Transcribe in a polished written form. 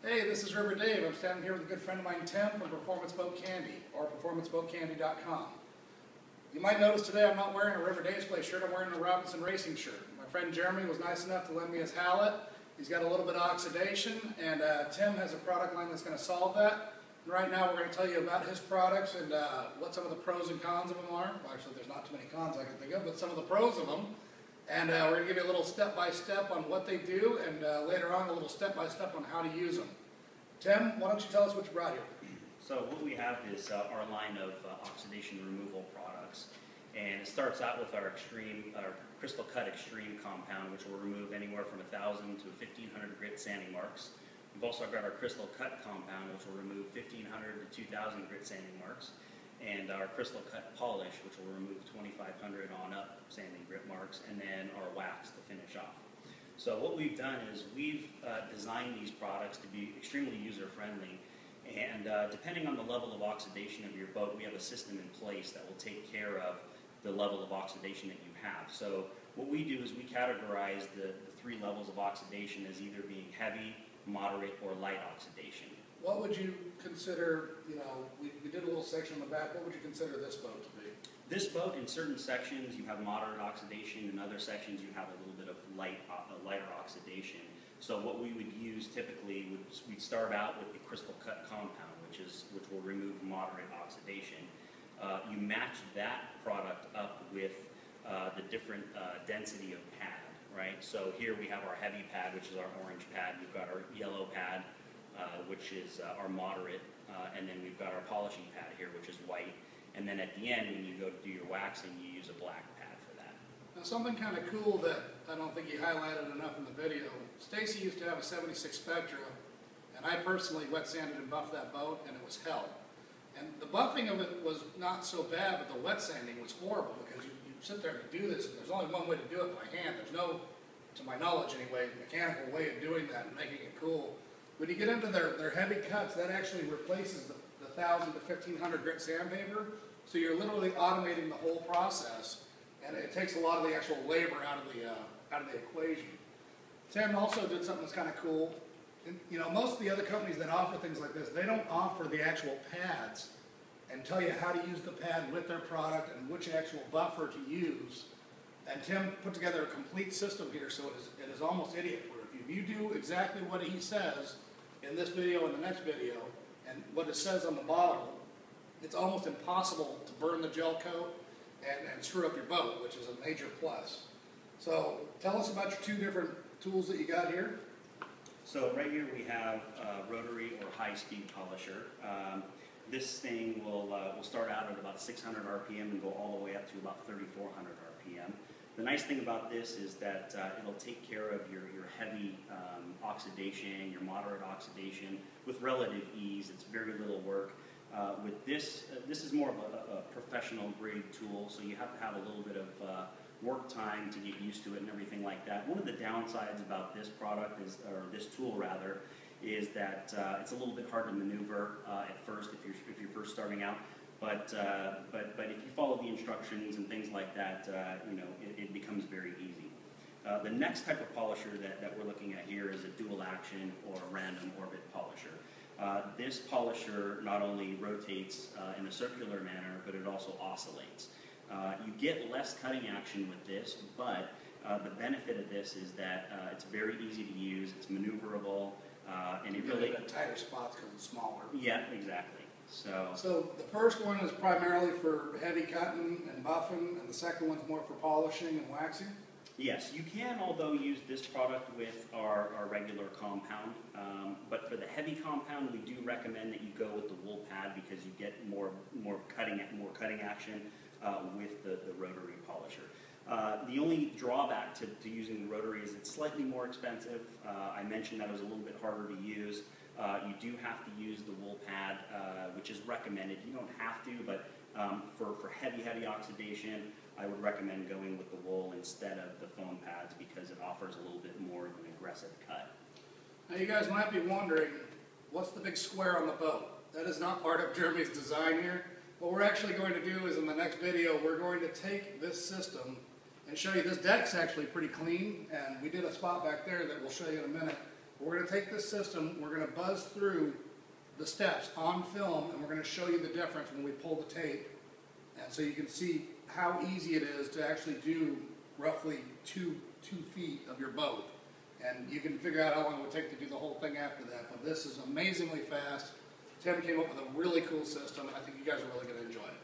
Hey, this is River Dave. I'm standing here with a good friend of mine, Tim, from Performance Boat Candy, or performanceboatcandy.com. You might notice today I'm not wearing a River Dave Display shirt, I'm wearing a Robinson Racing shirt. My friend Jeremy was nice enough to lend me his Hallet. He's got a little bit of oxidation, and Tim has a product line that's going to solve that. And right now we're going to tell you about his products and what some of the pros and cons of them are. Well, actually, there's not too many cons I can think of, but some of the pros of them. And we're going to give you a little step-by-step on what they do, and later on a little step-by-step on how to use them. Tim, why don't you tell us what you brought here? So what we have is our line of oxidation removal products. And it starts out with our Crystal Cut Extreme compound, which will remove anywhere from 1,000 to 1,500 grit sanding marks. We've also got our Crystal Cut compound, which will remove 1,500 to 2,000 grit sanding marks. And our Crystal Cut Polish, which will remove 2,500 on up sanding grit marks, and then our wax to finish off. So what we've done is we've designed these products to be extremely user-friendly, and depending on the level of oxidation of your boat, we have a system in place that will take care of the level of oxidation that you have. So what we do is we categorize the three levels of oxidation as either being heavy, moderate, or light oxidation. What would you consider, we did a little section on the back, what would you consider this boat to be? This boat, in certain sections, you have moderate oxidation. In other sections, you have a little bit of lighter oxidation. So what we would use typically, we'd start out with the Crystal Cut compound, which will remove moderate oxidation. You match that product up with the different density of pad, right? So here we have our heavy pad, which is our orange pad. We've got our yellow pad, which is our moderate, and then we've got our polishing pad here, which is white. And then at the end, when you go to do your waxing, you use a black pad for that. Now, something kind of cool that I don't think you highlighted enough in the video. Stacy used to have a 76 Spectra, and I personally wet sanded and buffed that boat, and it was hell. And the buffing of it was not so bad, but the wet sanding was horrible because you sit there and you do this, and there's only one way to do it by hand. There's no, to my knowledge anyway, mechanical way of doing that and making it cool. When you get into their heavy cuts, that actually replaces the 1,000 to 1,500 grit sandpaper. So you're literally automating the whole process, and it takes a lot of the actual labor out of the equation. Tim also did something that's kind of cool. And, most of the other companies that offer things like this, they don't offer the actual pads and tell you how to use the pad with their product and which actual buffer to use. And Tim put together a complete system here, so it is almost idiot-proof. If you do exactly what he says in this video and the next video, and what it says on the bottle, it's almost impossible to burn the gel coat and screw up your boat, which is a major plus. So tell us about your two different tools that you got here. So right here we have a rotary or high-speed polisher. This thing will start out at about 600 RPM and go all the way up to about 3,400 RPM. The nice thing about this is that it'll take care of your heavy oxidation, your moderate oxidation with relative ease. It's very little work. With this is more of a professional grade tool, so you have to have a little bit of work time to get used to it and everything like that. One of the downsides about this product is, or this tool rather, is that it's a little bit hard to maneuver at first if you're first starting out. But if you follow the instructions and things like that, it becomes very easy. The next type of polisher that we're looking at here is a dual action or random orbit polisher. This polisher not only rotates in a circular manner, but it also oscillates. You get less cutting action with this, but the benefit of this is that it's very easy to use, it's maneuverable, and it really... in tighter spots because it's smaller. Yeah, exactly. So the first one is primarily for heavy cutting and buffing, and the second one's more for polishing and waxing? Yes, you can, although, use this product with our regular compound, but for the heavy compound, we do recommend that you go with the wool pad because you get more cutting action with the rotary polisher. The only drawback to using the rotary is it's slightly more expensive. I mentioned that it was a little bit harder to use. You do have to use the wool pad, which is recommended. You don't have to, but for heavy oxidation, I would recommend going with the wool instead of the foam pads because it offers a little bit more of an aggressive cut. Now you guys might be wondering, what's the big square on the boat? That is not part of Jeremy's design here. What we're actually going to do is in the next video, we're going to take this system and show you this deck's actually pretty clean, and we did a spot back there that we'll show you in a minute. We're gonna take this system, we're gonna buzz through the steps on film, and we're gonna show you the difference when we pull the tape. And so you can see how easy it is to actually do roughly two feet of your boat. And you can figure out how long it would take to do the whole thing after that, but this is amazingly fast. Tim came up with a really cool system, and I think you guys are really gonna enjoy it.